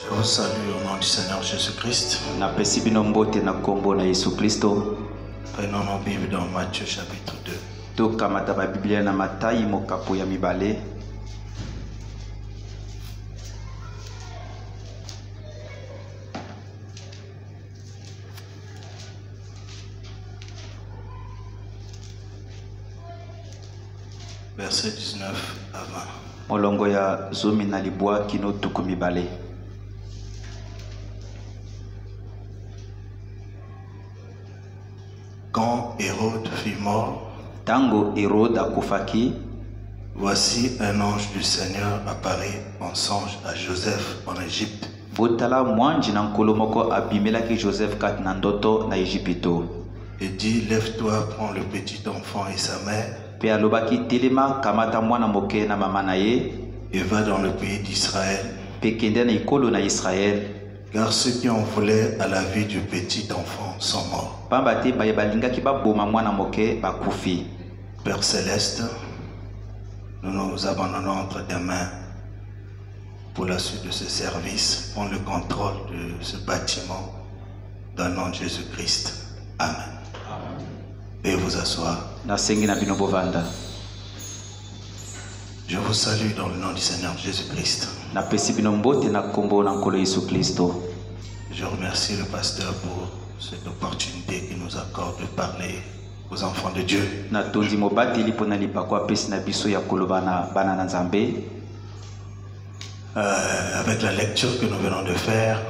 Je vous salue au nom du Seigneur Jésus-Christ. Prenons nos Bibles dans Matthieu chapitre 2. Verset 19 à 20. Quand Hérode fut mort, voici un ange du Seigneur apparaît en songe à Joseph en Égypte. Et dit, lève-toi, prends le petit enfant et sa mère, et va dans le pays d'Israël, car ceux qui en voulaient à la vie du petit enfant sont morts. Père Céleste, nous nous abandonnons entre tes mains pour la suite de ce service. Prends le contrôle de ce bâtiment dans le nom de Jésus-Christ. Amen. Et vous asseoir. Je vous salue dans le nom du Seigneur Jésus-Christ. Je remercie le pasteur pour cette opportunité qu'il nous accorde de parler aux enfants de Dieu. Avec la lecture que nous venons de faire,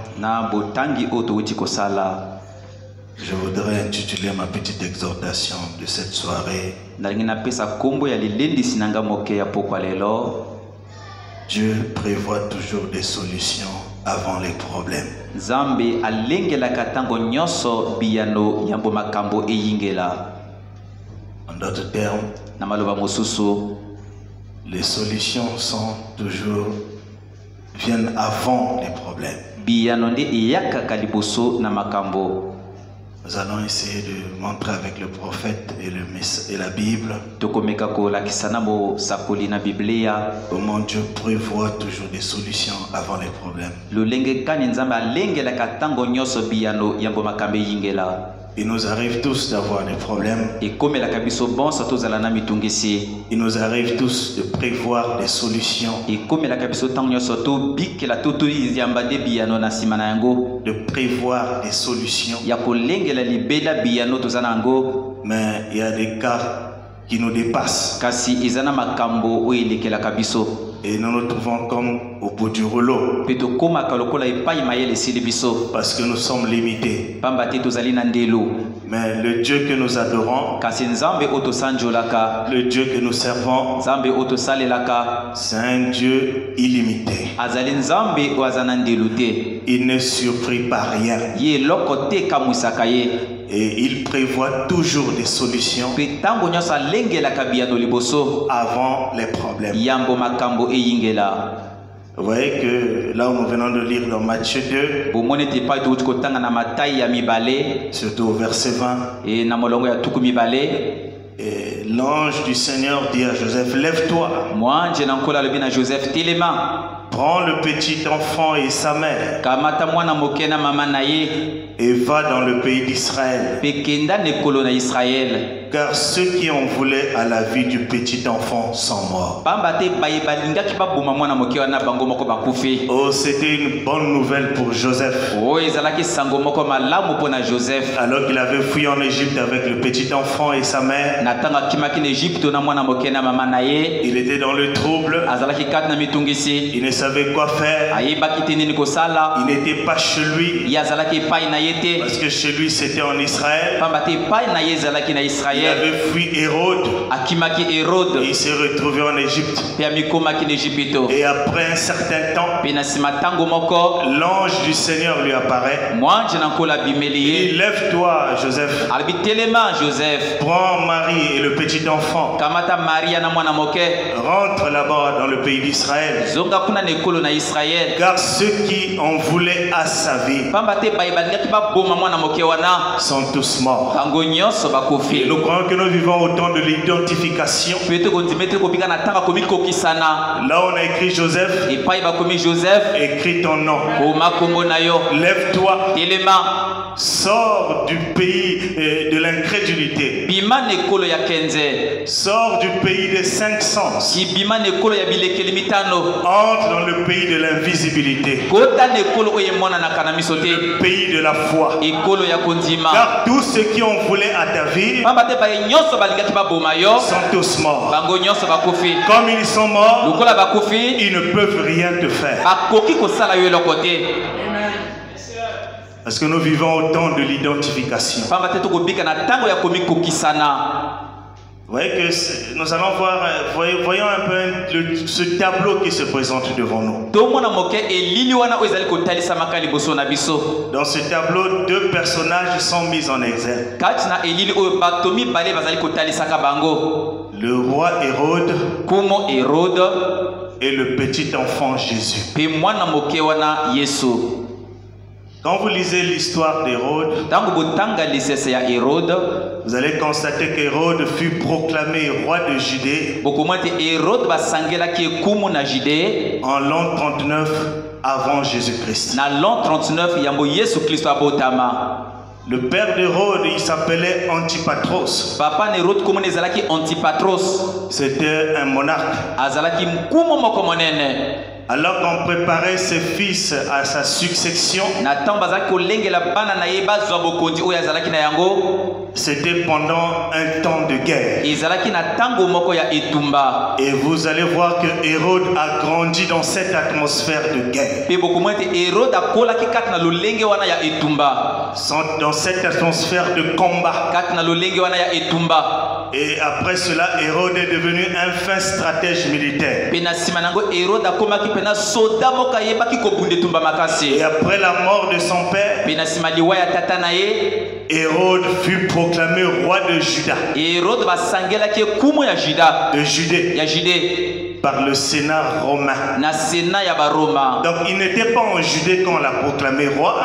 je voudrais intituler ma petite exhortation de cette soirée. Dieu prévoit toujours des solutions avant les problèmes. En d'autres termes, les solutions viennent avant les problèmes. Nous allons essayer de montrer avec le prophète et la Bible comment Dieu prévoit toujours des solutions avant les problèmes. Il nous arrive tous d'avoir des problèmes. Il nous arrive tous de prévoir des solutions. De prévoir des solutions. Mais il y a des cas qui nous dépassent. Et nous nous trouvons comme au bout du rouleau. Parce que nous sommes limités. Mais le Dieu que nous adorons, le Dieu que nous servons, c'est un Dieu illimité. Il ne surprit par rien. Et il prévoit toujours des solutions avant les problèmes. Vous voyez que là où nous venons de lire dans Matthieu 2, surtout au verset 20, et l'ange du Seigneur dit à Joseph, lève-toi, prends le petit enfant et sa mère, et va dans le pays d'Israël, car ceux qui en voulaient à la vie du petit enfant sont morts. Oh, c'était une bonne nouvelle pour Joseph. Alors qu'il avait fui en Égypte avec le petit enfant et sa mère, il était dans le trouble. Il ne savait quoi faire. Il n'était pas chez lui, parce que chez lui c'était en Israël. Il avait fui Hérode. Et il s'est retrouvé en Égypte. Et après un certain temps, l'ange du Seigneur lui apparaît. Il dit, lève-toi, Joseph. Prends Marie et le petit enfant. Rentre là-bas dans le pays d'Israël. Car ceux qui en voulaient à sa vie sont tous morts. Et le croyons que nous vivons au temps de l'identification. Là on a écrit Joseph, écris ton nom. Lève-toi, sors du pays de l'incrédulité. Sors du pays des 5 sens. Entre dans le pays de l'invisibilité. Le pays de la foi. Car tous ceux qui ont volé à ta vie sont tous morts. Comme ils sont morts, ils ne peuvent rien te faire. Parce que nous vivons au temps de l'identification. Vous voyez que nous allons voir, voyons un peu ce tableau qui se présente devant nous. Dans ce tableau, 2 personnages sont mis en exergue. Le roi Hérode et le petit enfant Jésus. Quand vous lisez l'histoire d'Hérode, vous allez constater qu'Hérode fut proclamé roi de Judée en l'an 39 avant Jésus-Christ. Le père d'Hérode, il s'appelait Antipatros. C'était un monarque. Alors qu'on préparait ses fils à sa succession, c'était pendant un temps de guerre. Et vous allez voir que Hérode a grandi dans cette atmosphère de guerre. Dans cette atmosphère de combat. Et après cela, Hérode est devenu un fin stratège militaire. Et après la mort de son père, Hérode fut proclamé roi de Juda. De Judée. Par le Sénat romain. Donc il n'était pas en Judée quand on l'a proclamé roi.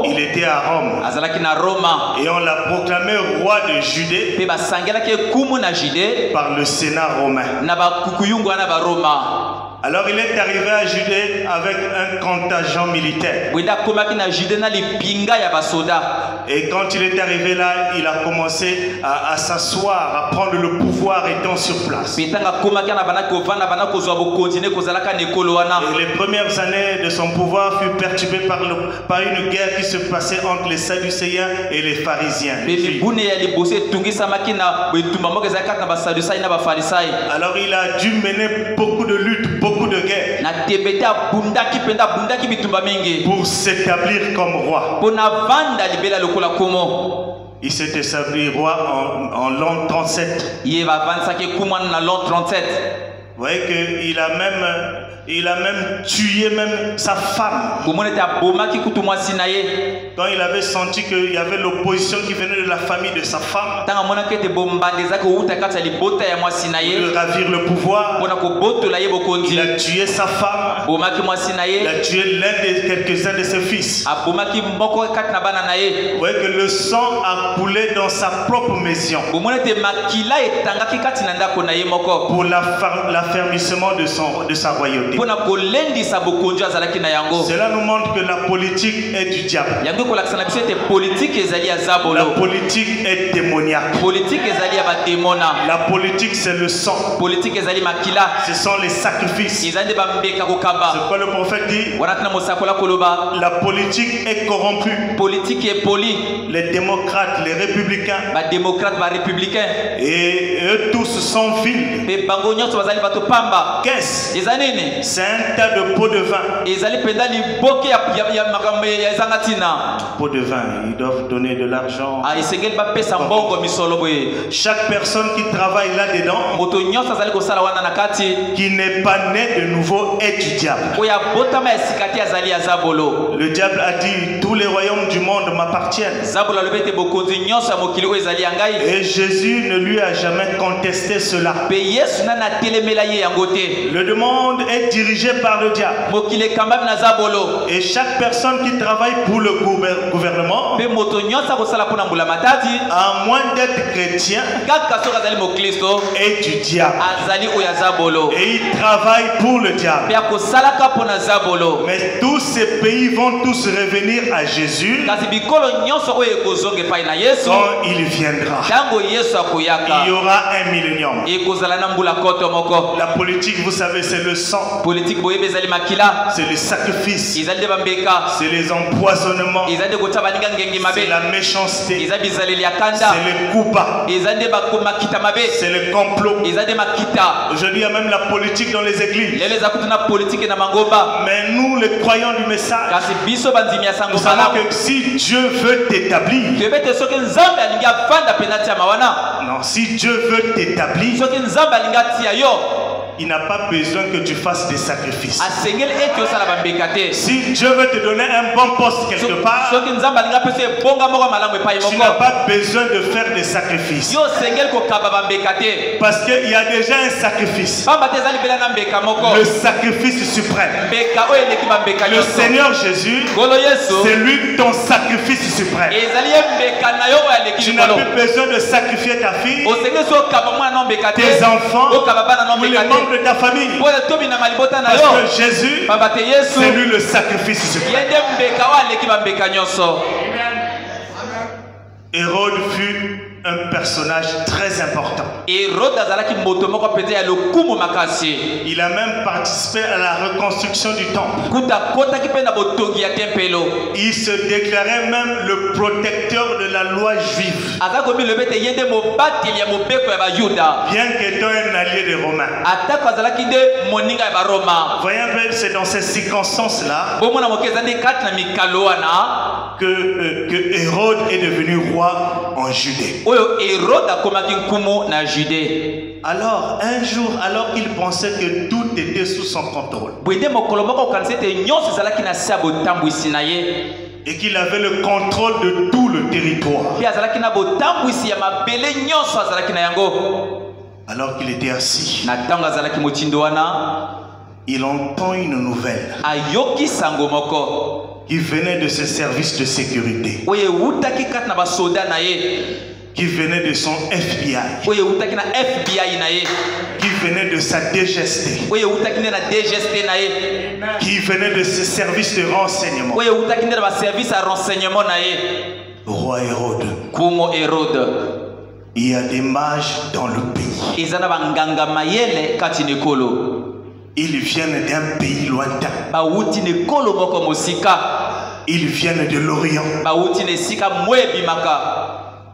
Il était à Rome. Et on l'a proclamé roi de Judée par le Sénat romain. Alors il est arrivé à Judée avec un contingent militaire. Et quand il est arrivé là, il a commencé à s'asseoir, à prendre le pouvoir étant sur place. Et les premières années de son pouvoir furent perturbées par une guerre qui se passait entre les Sadducéens et les pharisiens. Alors il a dû mener beaucoup de luttes, beaucoup de guerres pour s'établir comme roi. Il s'est établi roi en l'an 37. Vous voyez qu'il a même tué sa femme. Quand il avait senti qu'il y avait l'opposition qui venait de la famille de sa femme, pour ravir le pouvoir, il a tué sa femme, il a tué quelques-uns de ses fils. Vous voyez que le sang a coulé dans sa propre maison pour l'affermissement de sa royauté. Cela nous montre que la politique est du diable. La politique est démoniaque. La politique c'est le sang. Ce sont les sacrifices. C'est quoi le prophète dit? La politique est corrompue. Les démocrates, les républicains, et eux tous sont vils. Qu'est-ce? C'est un tas de pots de vin. Pots de vin, ils doivent donner de l'argent. Chaque personne qui travaille là-dedans, qui n'est pas né de nouveau, est du diable. Le diable a dit, tous les royaumes du monde m'appartiennent. Et Jésus ne lui a jamais contesté cela. Le monde est dirigé par le diable. Et chaque personne qui travaille pour le gouvernement, à moins d'être chrétien, est du diable. Et il travaille pour le diable. Mais tous ces pays vont tous revenir à Jésus quand il viendra. Il y aura un millénium. La politique, vous savez, c'est le sang, c'est le sacrifice, c'est les empoisonnements, c'est la méchanceté, c'est le coup bas, c'est le complot. Aujourd'hui, il y a même la politique dans les églises. Mais nous, les croyants du message, nous savons que si Dieu veut t'établir, non, si Dieu veut t'établir, il n'a pas besoin que tu fasses des sacrifices. Si Dieu veut te donner un bon poste quelque part, tu n'as pas besoin de faire des sacrifices. Parce qu'il y a déjà un sacrifice. Le sacrifice suprême. Le Seigneur Jésus, c'est lui ton sacrifice suprême. Tu n'as plus besoin de sacrifier ta fille, tes enfants, ou les membres de ta famille. Parce que Jésus, c'est lui le sacrifice suprême. Hérode fut un personnage très important. Il a même participé à la reconstruction du temple. Il se déclarait même le protecteur de la loi juive, bien qu'étant un allié des Romains. Voyez un peu, c'est dans ces circonstances-là que Hérode est devenu roi en Judée. Alors, un jour, alors qu'il pensait que tout était sous son contrôle et qu'il avait le contrôle de tout le territoire, alors qu'il était assis, il entend une nouvelle qui venait de ses services de sécurité, qui venait de son FBI, qui venait de sa DGST, qui venait de ses services de renseignement. Roi Hérode, il y a des mages dans le pays. Ils viennent d'un pays lointain. Ils viennent de l'Orient.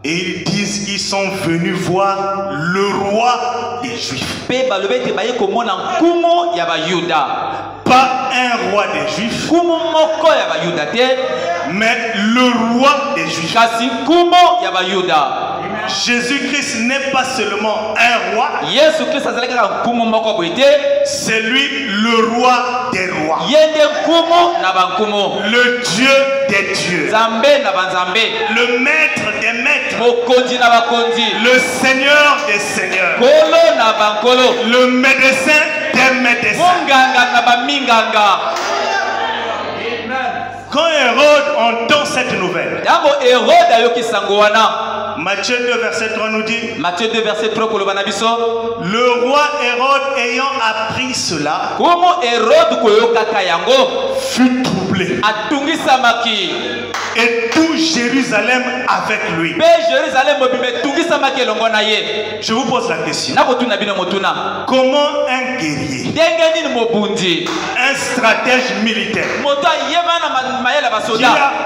Et ils disent qu'ils sont venus voir le roi des Juifs. Pas un roi des Juifs, mais le roi des Juifs. Jésus-Christ n'est pas seulement un roi, c'est lui le roi des rois, le Dieu des dieux, le maître des maîtres, le Seigneur des seigneurs, le médecin des médecins. Quand Hérode entend cette nouvelle, Matthieu 2 verset 3 nous dit, le roi Hérode ayant appris cela fut troublé, et tout Jérusalem avec lui. Je vous pose la question, comment un guerrier, un stratège militaire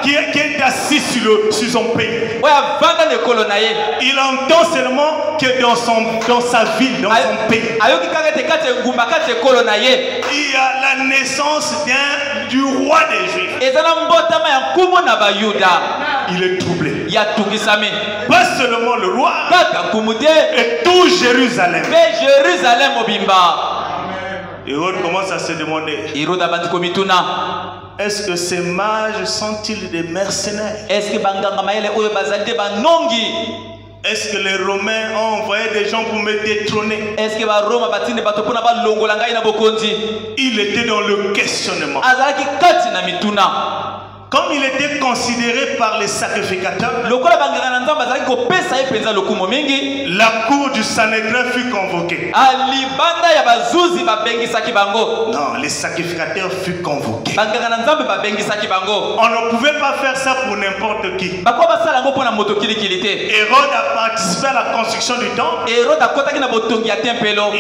qui est assis sur son pays, il entend seulement que dans sa ville, dans son pays, il y a la naissance du roi des Juifs. Il est troublé. Pas seulement le roi, et tout Jérusalem. Hérode commence à se demander, est-ce que ces mages sont-ils des mercenaires? Est-ce que les Romains ont envoyé des gens pour me détrôner? Est-ce que les Romains batine bato pona ba longola ngai na bokonzi? Il était dans le questionnement. Azalaki kati na mituna. Comme il était considéré par les sacrificateurs, la cour du Sanhédrin fut convoquée. Non, les sacrificateurs furent convoqués. On ne pouvait pas faire ça pour n'importe qui. Hérode a participé à la construction du temple.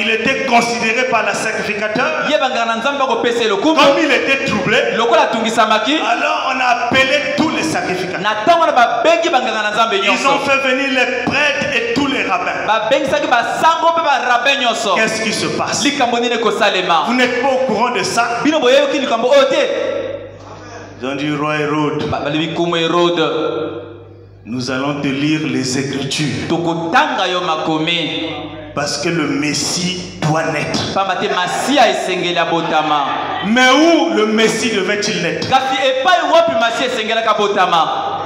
Il était considéré par les sacrificateurs. Comme il était troublé, alors on a appelé tous les sacrificateurs. Ils ont fait venir les prêtres et tous les rabbins. Qu'est-ce qui se passe? Vous n'êtes pas au courant de ça? Ils ont dit, roi Hérode, nous allons te lire les Écritures. Parce que le Messie doit naître. Mais où le Messie devait-il naître?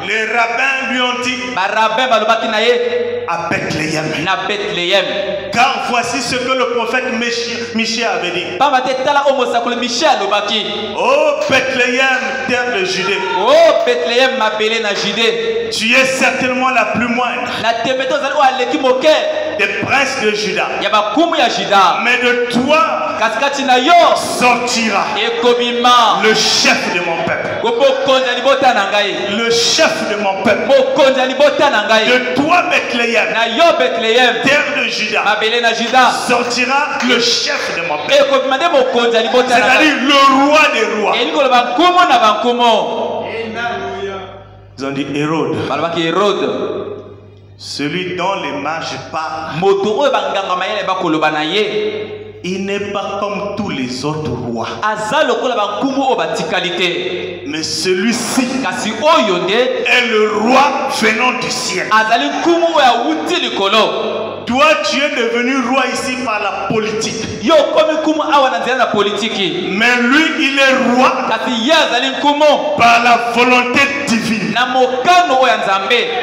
Les rabbins lui ont dit à Bethléem. Car voici ce que le prophète Michée avait dit. Oh Bethléem, terre de Judée. Oh Bethléem, tu es certainement la plus moindre des princes de Juda. Mais de toi sortira le chef de mon peuple. Le chef de mon peuple. De toi Bethléem, terre de Juda, sortira le chef de mon peuple. C'est-à-dire le roi des rois. Ils ont dit Hérode, celui dont les mages parlent, il n'est pas comme tous les autres rois. Mais celui-ci est le roi venant du ciel. Toi, tu es devenu roi ici par la politique. Mais lui, il est roi par la volonté divine.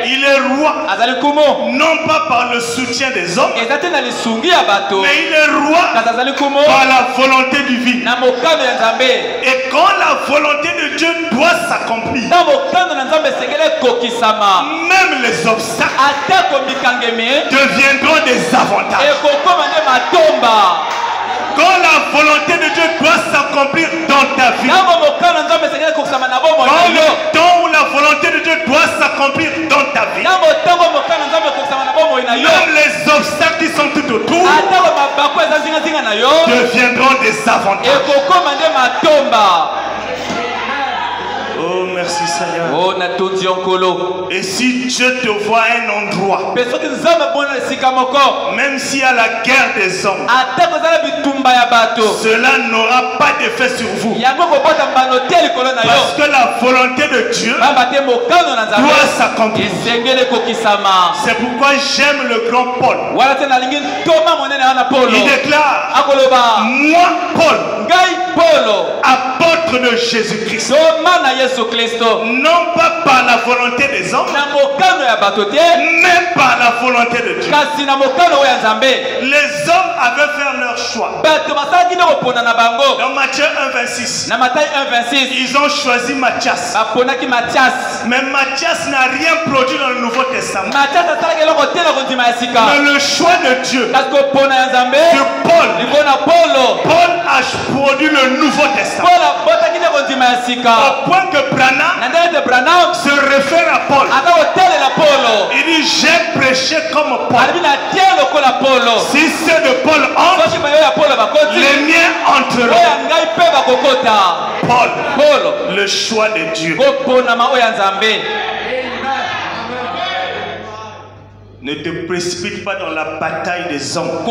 Il est roi non pas par le soutien des hommes, mais il est roi par la volonté divine. Et quand la volonté de Dieu doit s'accomplir, même les obstacles deviendront des avantages. Quand la volonté de Dieu doit s'accomplir dans ta vie, quand le temps où la volonté de Dieu doit s'accomplir dans ta vie, même les obstacles qui sont tout autour deviendront des avantages. Oh, merci Seigneur. Et si Dieu te voit à un endroit, même s'il y a la guerre des hommes, cela n'aura pas d'effet sur vous. Parce que la volonté de Dieu doit s'accomplir. C'est pourquoi j'aime le grand Paul. Il déclare, moi Paul, apôtre de Jésus-Christ, non pas par la volonté des hommes, mais par la volonté de Dieu. Les hommes avaient fait leur choix. Dans Matthieu 1,26, ils ont choisi Matthias. Mais Matthias n'a rien produit dans le Nouveau Testament. Mais le choix de Dieu, c'est Paul. Paul a produit le Nouveau Testament. Au point que Branham se réfère à Paul. Il dit, j'ai prêché comme Paul. Si c'est de Paul entre, les miens entreront. Paul, le choix de Dieu. Ne te précipite pas dans la bataille des hommes.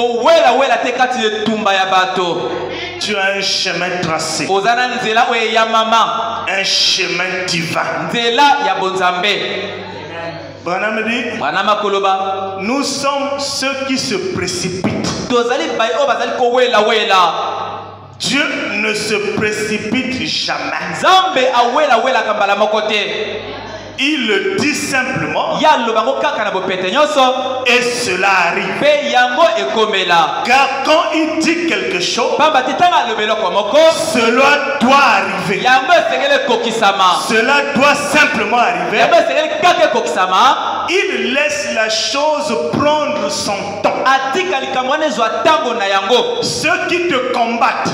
Tu as un chemin tracé. Un chemin divin. Branham dit, nous sommes ceux qui se précipitent. Dieu ne se précipite jamais. Il le dit simplement. Et cela arrive. Car quand il dit quelque chose, cela doit arriver. Cela doit simplement arriver. Il laisse la chose prendre son temps. Ceux qui te combattent,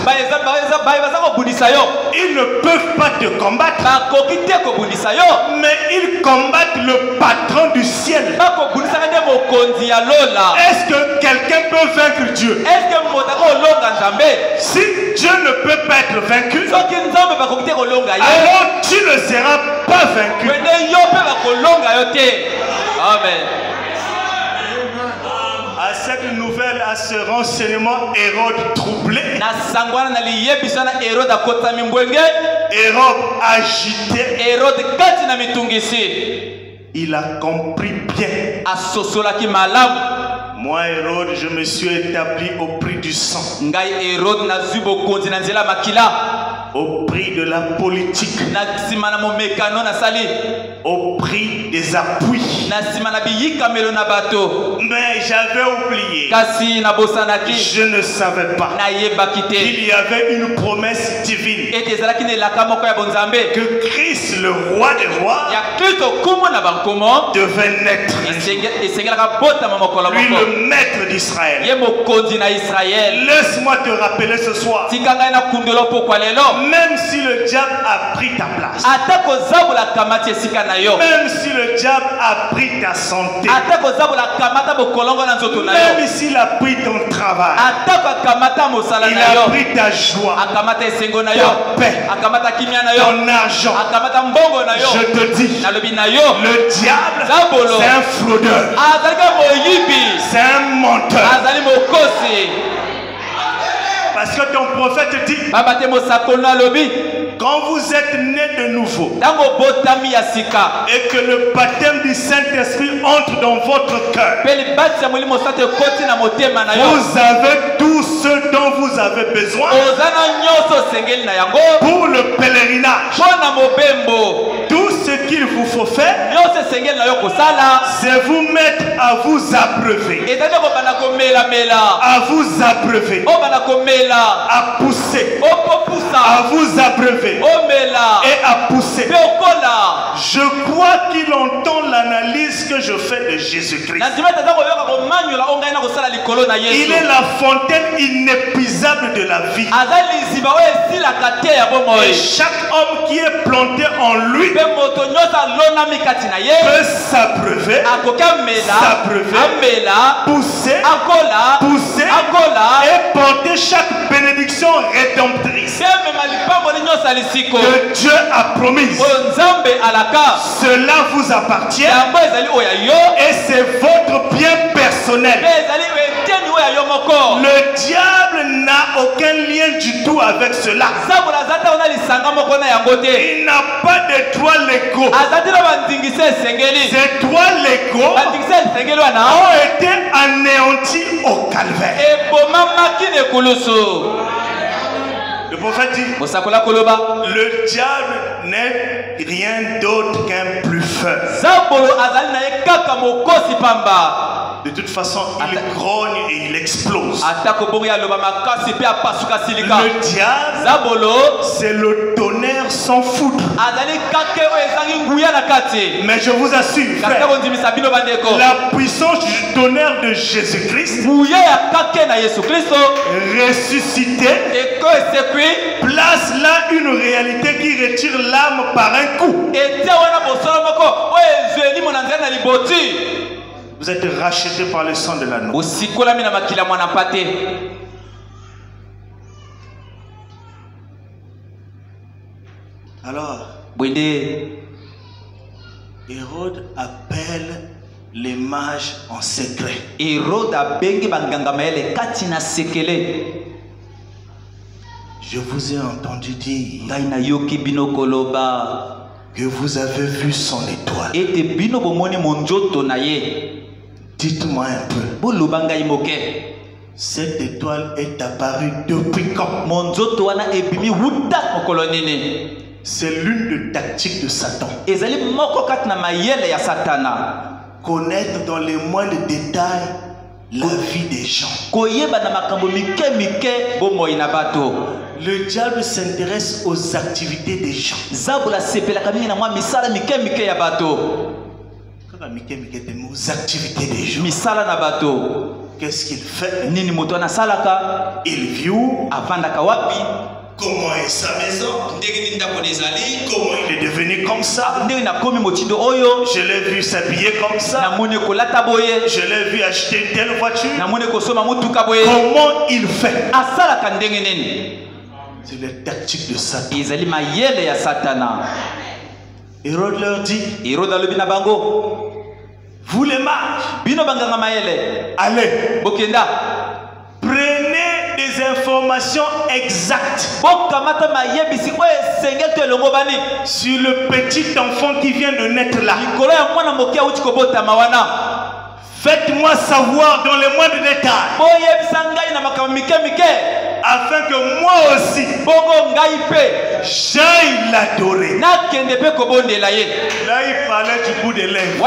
ils ne peuvent pas te combattre, mais ils combattent le patron du ciel. Est-ce que quelqu'un peut vaincre Dieu? Si Dieu ne peut pas être vaincu, alors tu ne seras pas vaincu. Amen. À cette nouvelle, à ce renseignement, Hérode troublé, Hérode agité, il a compris bien. Moi, Hérode, je me suis établi au prix du sang, au prix de la politique, au prix des appuis. Mais j'avais oublié, je ne savais pas qu'il y avait une promesse divine, que Christ, le roi des rois, devait naître, lui le maître d'Israël. Laisse-moi te rappeler ce soir, même si le diable a pris ta place, même si le diable a pris ta santé, même s'il a pris ton travail, il a pris ta joie, ta paix, ton argent, je te dis, le diable, c'est un fraudeur, c'est un menteur. Parce que ton prophète dit, quand vous êtes né de nouveau et que le baptême du Saint-Esprit entre dans votre cœur, vous avez tout ce dont vous avez besoin pour le pèlerinage. Tout ce qu'il vous faut faire, c'est vous mettre à vous abreuver, à vous abreuver, à pousser, à vous abreuver et à pousser. Je crois qu'il entend l'analyse que je fais de Jésus-Christ. Il est la fontaine inépuisable de la vie. Et chaque homme qui est planté en lui peut s'abreuver, pousser, et porter chaque bénédiction rédemptrice que Dieu a promise. Cela vous appartient et c'est votre bien personnel. Le diable n'a aucun lien du tout avec cela. Il n'a pas de droits légaux. Ces droits légaux ont été anéantis au calvaire. Le prophète dit, le diable n'est rien d'autre qu'un bluffeur. De toute façon, il grogne et il explose. Le diable, c'est le tonnerre sans foudre. Mais je vous assure, frère, la puissance du tonnerre de Jésus-Christ, ressuscité, place là une réalité qui retire l'âme par un coup. Vous êtes rachetés par le sang de l'agneau. Alors, Hérode appelle les mages en secret. Je vous ai entendu dire que vous avez vu son étoile. Dites-moi un peu. Cette étoile est apparue depuis quand? C'est l'une des tactiques de Satan. Connaître dans les moindres détails la vie des gens. Le diable s'intéresse aux activités des gens. Aux activités des gens. Qu'est-ce qu'il fait? Il vit où? Comment est sa maison? Comment il est devenu comme ça? Je l'ai vu s'habiller comme ça. Je l'ai vu acheter une telle voiture. Comment il fait? C'est les tactiques de Satan. Hérode leur dit, vous les mages, allez, prenez des informations exactes sur le petit enfant qui vient de naître là. Faites-moi savoir dans les moindres détails, afin que moi aussi j'aille l'adorer. Là il parlait du bout des lèvres,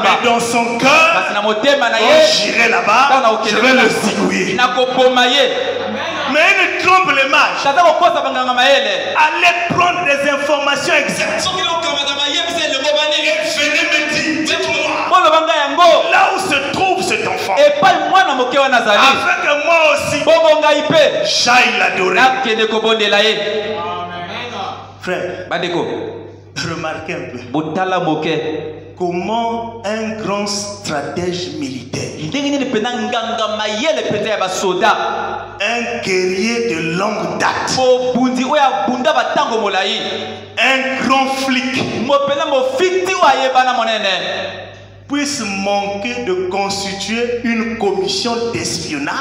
mais dans son cœur, quand j'irai là-bas, je vais le zigouiller. Mais il trompe les mages. Allez prendre des informations exactes. Venez me dire, dites-moi là où se trouve cet enfant, afin que moi aussi j'aille l'adorer. Frère, remarquez un peu comment un grand stratège militaire, un guerrier de longue date, un grand flic puisse manquer de constituer une commission d'espionnage,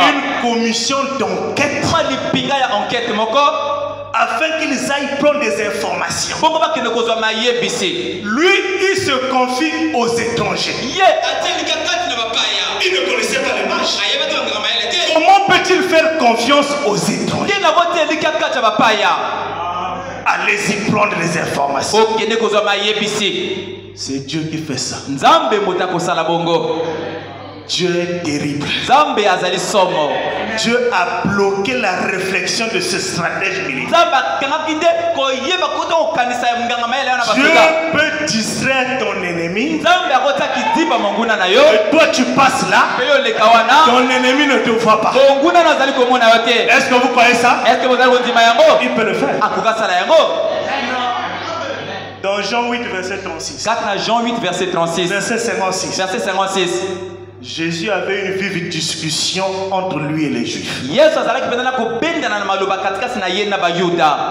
une commission d'enquête, afin qu'ils aillent prendre des informations. Lui, il se confie aux étrangers. Il ne connaissait pas les mages. Comment peut-il faire confiance aux étrangers? Allez-y prendre les informations. C'est Dieu qui fait ça. Dieu est terrible. Dieu a bloqué la réflexion de ce stratège militaire. Dieu peut distraire ton ennemi. Et toi tu passes là, ton ennemi ne te voit pas. Est-ce que vous croyez ça? Il peut le faire. Dans Jean 8 verset 36. Verset 56. Jésus avait une vive discussion entre lui et les Juifs.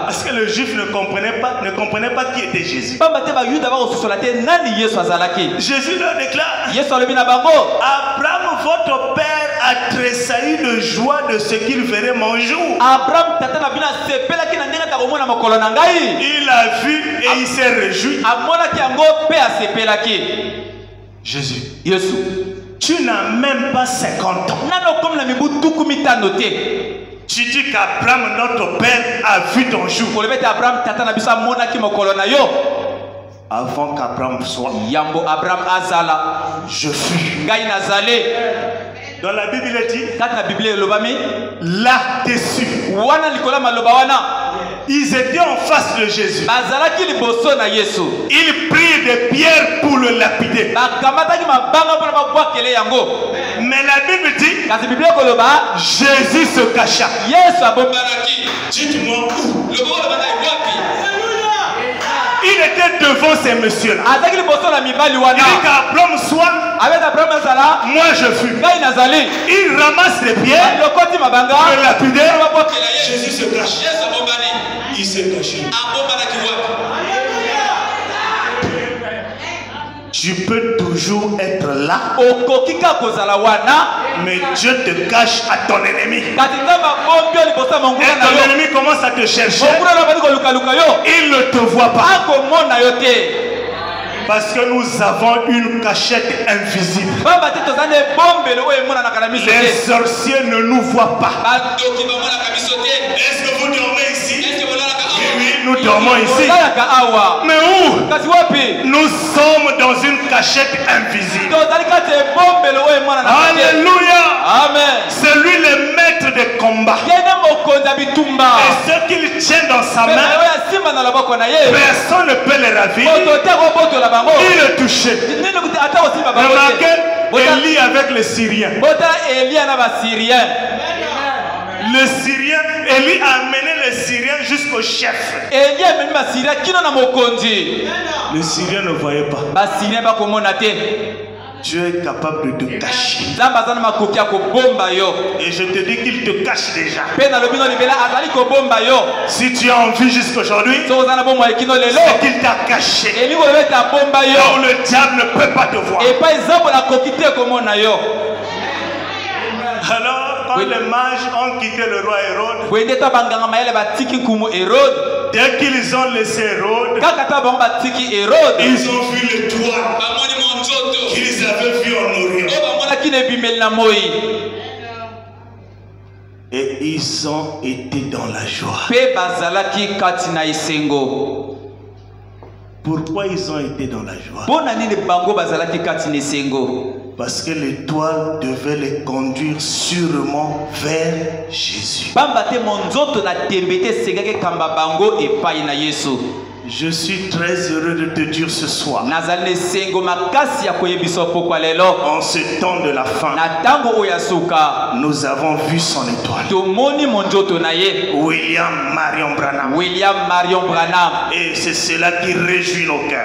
Parce que les Juifs ne comprenaient pas qui était Jésus. Jésus leur déclare, Abraham, votre père, a tressailli de joie de ce qu'il verrait mon jour. Il a vu et il s'est réjoui. Jésus. Tu n'as même pas 50 ans. Tu dis qu'Abraham, notre père, a vu ton jour. Avant qu'Abraham soit, je fus. Dans la Bible, il est dit, là-dessus, ils étaient en face de Jésus. Ils prirent des pierres pour le lapider. Mais la Bible dit, Jésus se cacha. Dites-moi où? Il était devant ces messieurs-là. Il dit qu'Abraham soit, moi je fus. Il ramasse les pierres, le lapider. Jésus se cache. Il s'est caché. Tu peux toujours être là, mais Dieu te cache à ton ennemi. Et ton ennemi commence à te chercher. Il ne te voit pas. Parce que nous avons une cachette invisible. Les sorciers ne nous voient pas. Est-ce que vous dormez ici? Oui, nous dormons ici. Mais où? Nous sommes dans une cachette invisible. Alléluia. Amen. C'est lui le maître des combats. Et ce qu'il tient dans sa main, personne ne peut les ravir. Il le touchait. Remarquez Élie avec les Syriens. Le Syrien, Élie a amené les Syriens jusqu'au chef. Le Syrien ne voyait pas. Dieu est capable de te cacher. Et je te dis qu'il te cache déjà. Si tu as envie jusqu'aujourd'hui, c'est qu'il t'a caché. Là où le diable ne peut pas te voir. Alors, quand les mages ont quitté le roi Hérode, dès qu'ils ont laissé Hérode, ils ont vu le toit qu'ils avaient vu en Orient. Et ils ont été dans la joie. Pourquoi ils ont été dans la joie? Parce que l'étoile devait les conduire sûrement vers Jésus. Je suis très heureux de te dire ce soir, en ce temps de la fin, nous avons vu son étoile. William Marion Branham. Et c'est cela qui réjouit nos cœurs.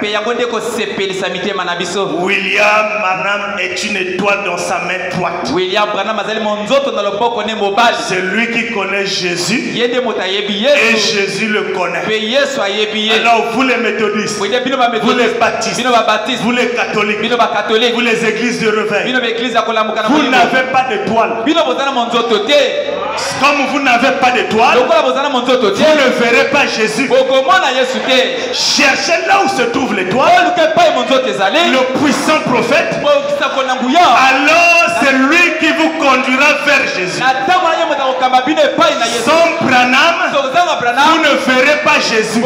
William Branham est une étoile dans sa main droite. C'est lui qui connaît Jésus. Et Jésus le connaît. Alors vous les méthodistes, vous les baptistes, vous les catholiques, vous les églises de réveil, vous n'avez pas d'étoile. Comme vous n'avez pas d'étoile, vous ne verrez pas Jésus. Cherchez là où se trouve l'étoile, le puissant prophète. Alors c'est lui qui vous conduira vers Jésus. Sans Branham, vous ne verrez pas Jésus. Et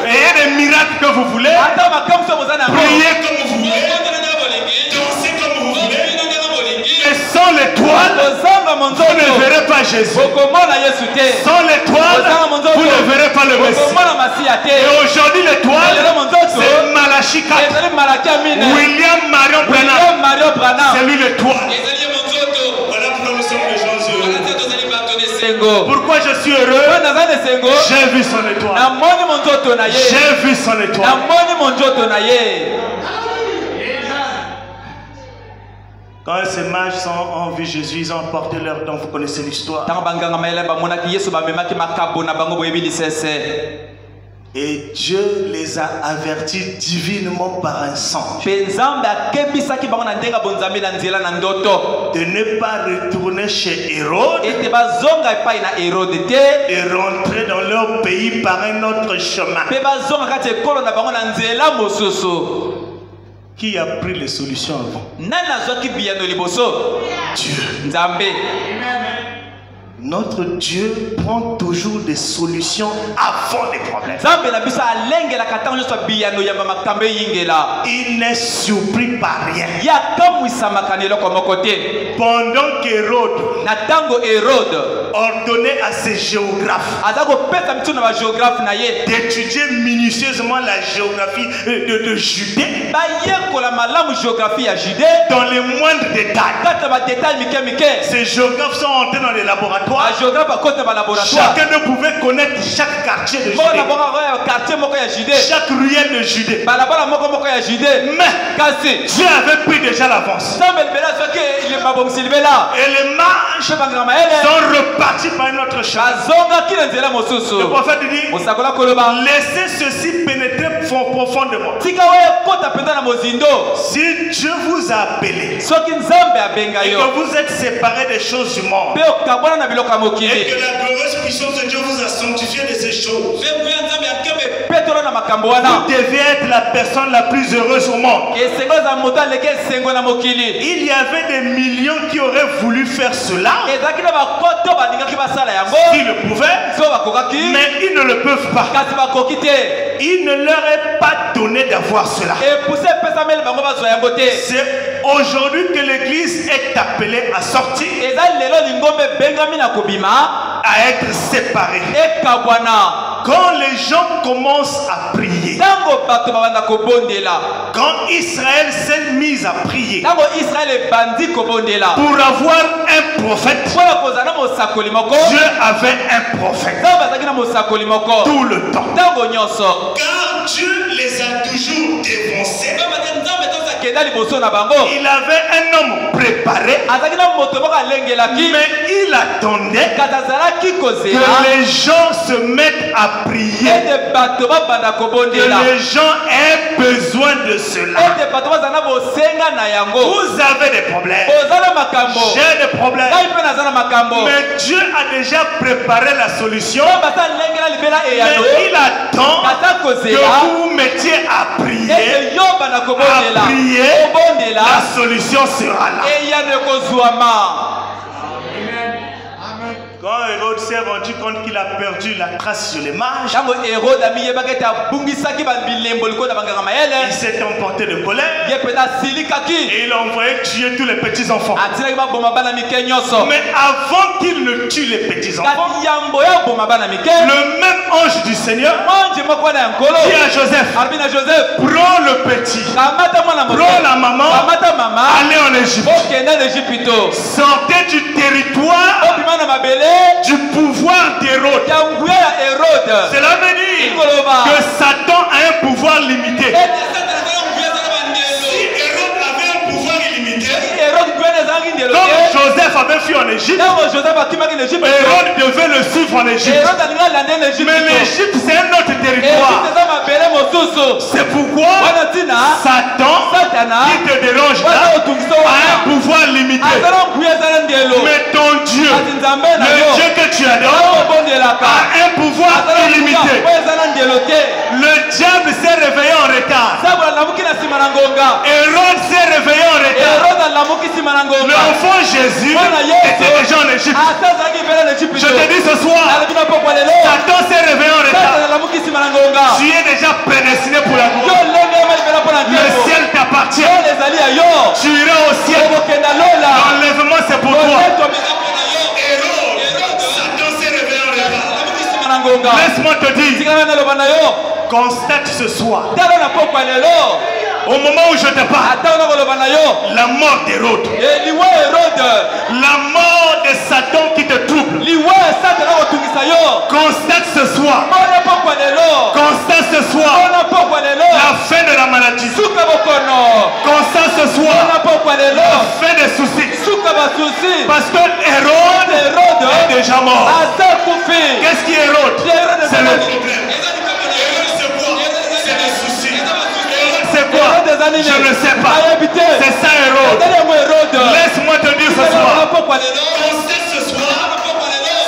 il y a des miracles que vous voulez, priez comme vous voulez, danser comme vous voulez, mais sans l'étoile, vous ne verrez pas Jésus. Sans l'étoile, vous ne verrez pas le Messie. Et aujourd'hui l'étoile, c'est Malachi 4. William Marion Branham, c'est lui l'étoile. Voilà pourquoi nous sommes des gens heureux. Pourquoi je suis heureux? J'ai vu son étoile. J'ai vu son étoile. Quand ces mages ont vu Jésus, ils ont porté leur don. Vous connaissez l'histoire. Et Dieu les a avertis divinement par un songe de ne pas retourner chez Hérode et rentrer dans leur pays par un autre chemin. Qui a pris les solutions avant? Dieu. Notre Dieu prend toujours des solutions avant les problèmes. Il n'est surpris par rien. Pendant qu'Hérode ordonnait à ses géographes d'étudier minutieusement la géographie de Judée, dans les moindres détails, ces géographes sont entrés dans les laboratoires. Chacun ne pouvait connaître chaque quartier de Judée, chaque ruelle de Judée. Mais Dieu avait pris déjà l'avance. Et les mages sont repartis par un autre chemin. Le prophète dit, laissez ceci pénétrer fond de moi. Si Dieu vous a appelé et que vous êtes séparés des choses du monde et que la glorieuse puissance de Dieu vous a sanctifié de ces choses, vous devez être la personne la plus heureuse au monde. Il y avait des millions qui auraient voulu faire cela s'ils le pouvaient, mais ils ne le peuvent pas. Il ne leur est pas donné d'avoir cela. C'est aujourd'hui que l'église est appelée à sortir, à être séparée. Quand les gens commencent à prier, quand Israël s'est mis à prier pour avoir un prophète, Dieu avait un prophète tout le temps. Car Dieu les a toujours dévancés. Il avait un homme préparé, mais il attendait que les gens se mettent à prier, que les gens aient besoin de cela. Vous avez des problèmes, j'ai des problèmes, mais Dieu a déjà préparé la solution, mais il attend que vous vous mettiez à prier, la solution sera là. Quand Hérode s'est rendu compte qu'il a perdu la trace sur les marches, il s'est emporté de colère et il a envoyé tuer tous les petits enfants. Mais avant qu'il ne tue les petits enfants, le même ange du Seigneur dit à Joseph: prends le petit, prends la maman, allez en Égypte, sortez du territoire du pouvoir d'Hérode. Cela veut dire que Satan a un pouvoir limité. Si Hérode avait un pouvoir illimité, comme Joseph avait fui en Égypte, Hérode devait le suivre en Égypte. Mais l'Égypte, c'est un autre territoire. C'est pourquoi Satan, qui te dérange là, a un pouvoir limité. Mais ton Dieu, le Dieu que tu adores, a un pouvoir illimité. Le diable s'est réveillé en retard. Hérode s'est réveillé en retard. L'enfant Jésus était déjà en Égypte. Je te dis ce soir, Satan s'est réveillé en retard. Tu es déjà prédestiné pour la gloire. Le ciel t'appartient. Tu iras au ciel. L'enlèvement c'est pour toi. Satan s'est réveillé en retard. Laisse-moi te dire, constate ce soir, au moment où je te parle, la mort d'Hérode, la mort de Satan qui te trouble, constate ce soir, constate ce soir la fin de la maladie, constate ce soir la fin des soucis, parce que Hérode est déjà mort. Qu'est-ce qui est Hérode? C'est le problème. C'est quoi? Je ne sais pas. C'est ça Hérode. Laisse-moi te dire ce soir. Ce soir,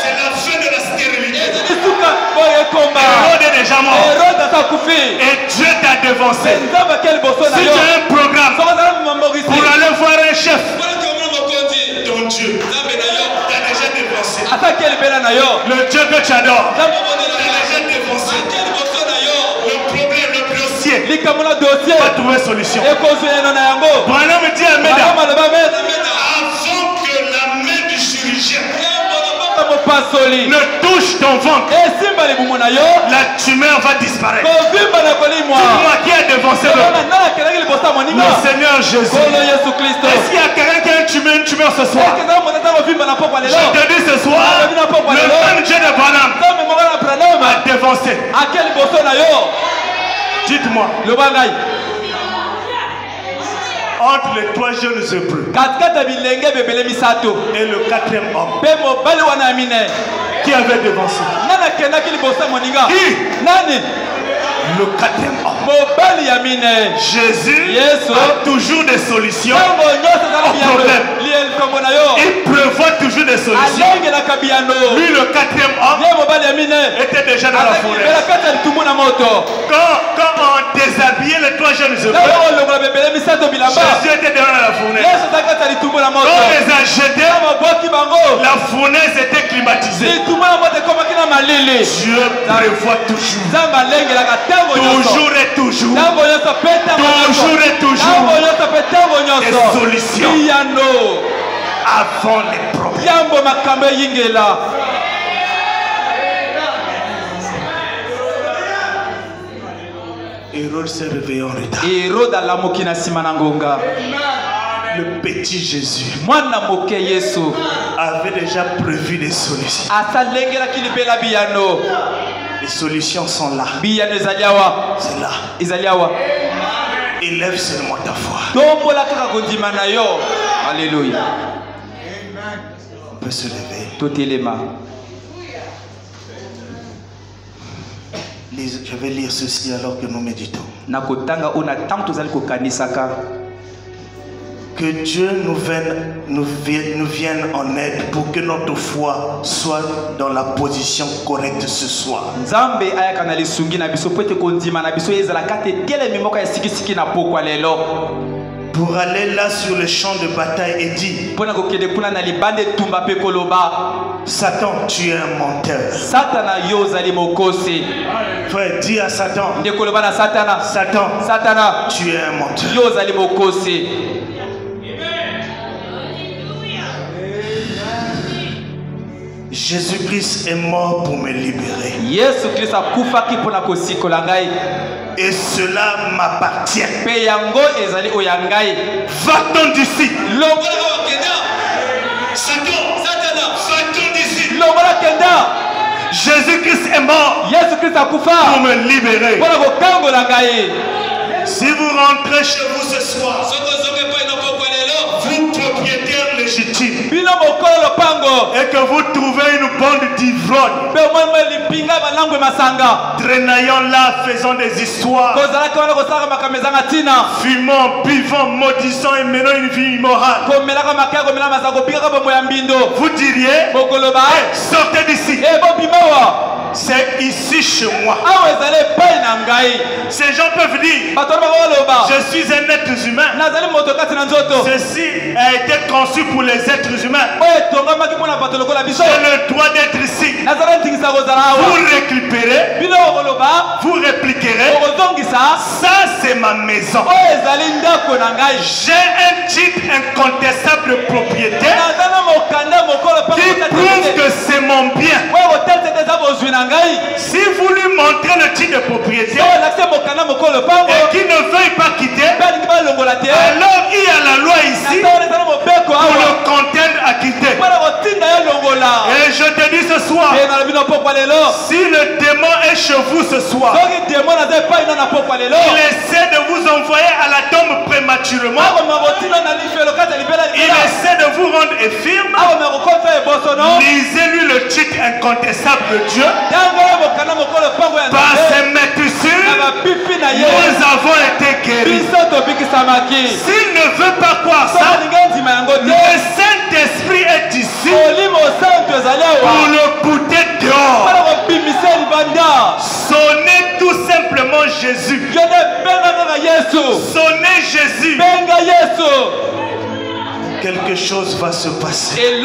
c'est la fin de la stérilité. Hérode est déjà mort. Et Dieu t'a dévancé. Si tu as un programme pour aller voir un chef, ton Dieu t'a déjà dévancé. Le Dieu que tu adores t'a déjà dévancé. Le problème, le dossier va trouver solution. Branham dit à Méda, avant que la main du chirurgien ne touche ton ventre, la tumeur va disparaître. Dis-moi qui a dévancé le Seigneur Jésus. Est-ce qu'il y a quelqu'un qui a une tumeur ce soir? Je te dis ce soir, le même Dieu de Branham a dévancé. Dites-moi, entre les trois jeunes œufs et le quatrième homme, qui avait dévancé? Qui? le quatrième homme. Jésus a toujours des solutions au problème. Il prévoit toujours des solutions. Lui, le quatrième homme, était déjà dans la forêt. Quand on déshabillait les trois jeunes Hébreux, Jésus était dans la fournaise. Quand on les a jetés, la fournaise était climatisée. Dieu prévoit toujours. Toujours et toujours. Toujours et toujours. Des solutions avant les problèmes. Hérode s'est réveillé en retard. Le petit Jésus avait déjà prévu des solutions. Les solutions sont là. C'est là. Élève seulement ta foi. Alléluia. On peut se lever. Je vais lire ceci alors que nous méditons. Que Dieu nous vienne en aide pour que notre foi soit dans la position correcte ce soir. Pour aller là sur le champ de bataille et dire: Satan, tu es un menteur. Frère, dis à Satan: Satan, tu es un menteur. Jésus-Christ est mort pour me libérer. Et cela m'appartient. Va-t'en d'ici. Va-t'en d'ici. Jésus-Christ est mort pour me libérer. Si vous rentrez chez vous ce soir, vous propriétaire légitime, et que vous trouvez une bande d'ivrognes traînaillant là, faisant des histoires, fumant, buvant, maudissant et menant une vie immorale, vous diriez: hey, sortez d'ici. C'est ici chez moi. Ces gens peuvent dire: je suis un être humain. Ceci a été conçu pour les êtres humains. J'ai le droit d'être ici. Vous répliquerez: ça c'est ma maison. J'ai un titre incontestable de propriété qui prouve que c'est mon bien. Si vous lui montrez le titre de propriété et qu'il ne veuille pas quitter, alors il y a la loi ici pour le contraindre à quitter. Et je te dis ce soir, si le démon est chez vous ce soir, il essaie de vous envoyer à la tombe prématurément, il essaie de vous rendre infirme, lisez-lui le titre incontestable de Dieu. Par ses maîtresses, nous avons été guéris. S'il ne veut pas croire ça, le Saint-Esprit est ici pour le bouter dehors. Sonnez tout simplement Jésus. Sonnez Jésus. Quelque chose va se passer.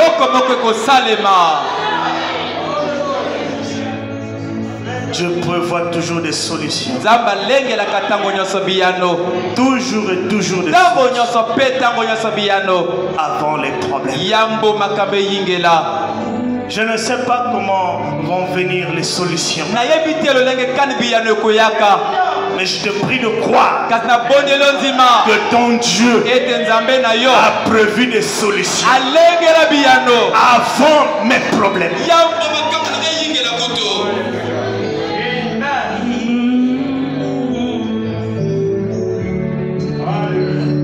Dieu prévoit toujours des solutions. Toujours et toujours des solutions. Avant les problèmes. Je ne sais pas comment vont venir les solutions. Mais je te prie de croire que ton Dieu a prévu des solutions avant mes problèmes.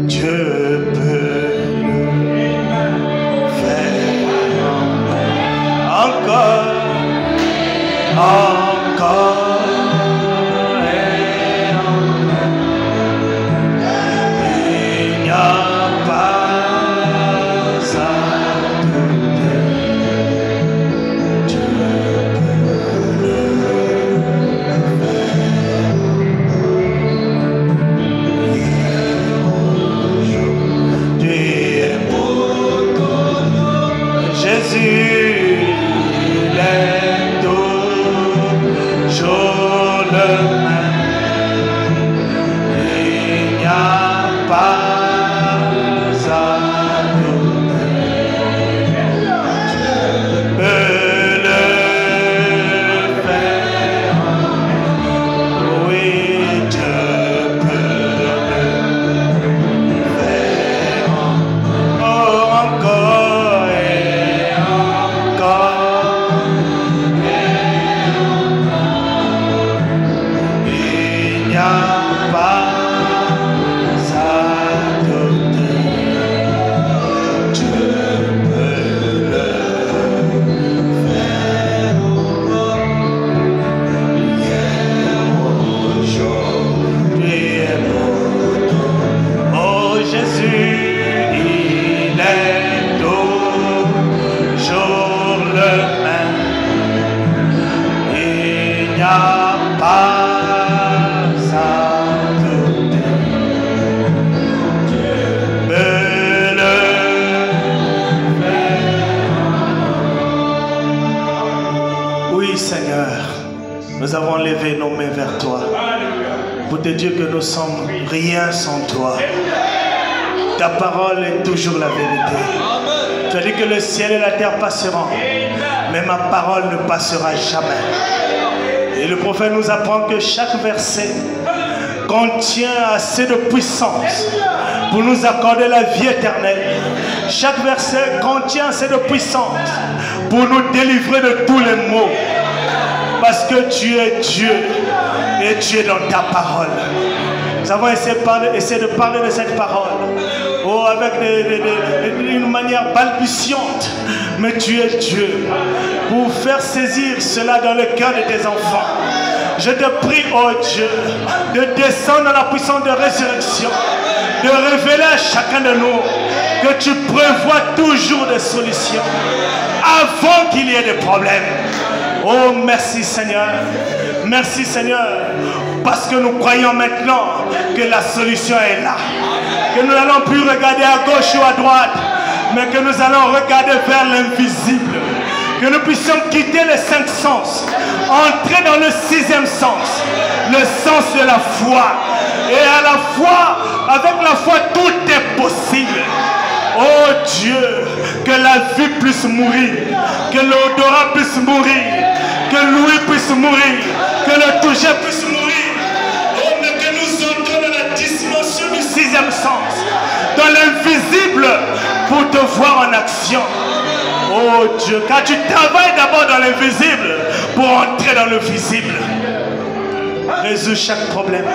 Dieu peut faire encore et Oui, Seigneur, nous avons levé nos mains vers toi pour te dire que nous sommes rien sans toi. Ta parole est toujours la vérité. Tu as dit que le ciel et la terre passeront, mais ma parole ne passera jamais. Et le prophète nous apprend que chaque verset contient assez de puissance pour nous accorder la vie éternelle. Chaque verset contient assez de puissance pour nous délivrer de tous les maux. Parce que tu es Dieu et tu es dans ta parole. Nous avons essayé de parler de cette parole avec une manière balbutiante. Mais tu es Dieu pour faire saisir cela dans le cœur de tes enfants. Je te prie, oh Dieu, de descendre dans la puissance de résurrection, de révéler à chacun de nous que tu prévois toujours des solutions avant qu'il y ait des problèmes. Oh, merci Seigneur. Merci Seigneur. Parce que nous croyons maintenant que la solution est là. Que nous n'allons plus regarder à gauche ou à droite, mais que nous allons regarder vers l'invisible. Que nous puissions quitter les 5 sens, entrer dans le 6e sens, le sens de la foi. Et à la foi, avec la foi, tout est possible. Oh Dieu, que la vie puisse mourir, que l'odorat puisse mourir, que l'ouïe puisse mourir, que le toucher puisse mourir. Oh, mais que nous entrons dans la dimension du 6e sens, dans l'invisible, pour te voir en action. Oh Dieu, car tu travailles d'abord dans l'invisible pour entrer dans le visible. Résous chaque problème.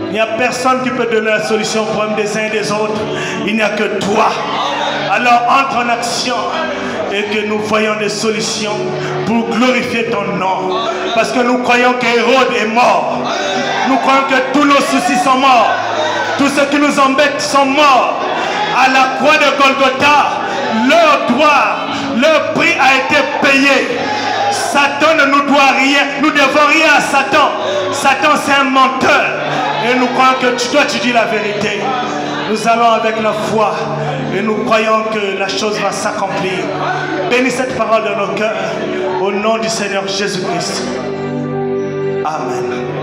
Il n'y a personne qui peut donner la solution au problème des uns et des autres. Il n'y a que toi. Alors entre en action et que nous voyons des solutions pour glorifier ton nom. Parce que nous croyons qu'Hérode est mort. Nous croyons que tous nos soucis sont morts. Tous ceux qui nous embêtent sont morts. À la croix de Golgotha, leur droit, leur prix a été payé. Satan ne nous doit rien. Nous ne devons rien à Satan. Satan, c'est un menteur. Et nous croyons que toi, tu dis la vérité. Nous allons avec la foi et nous croyons que la chose va s'accomplir. Bénis cette parole dans nos cœurs. Au nom du Seigneur Jésus-Christ. Amen.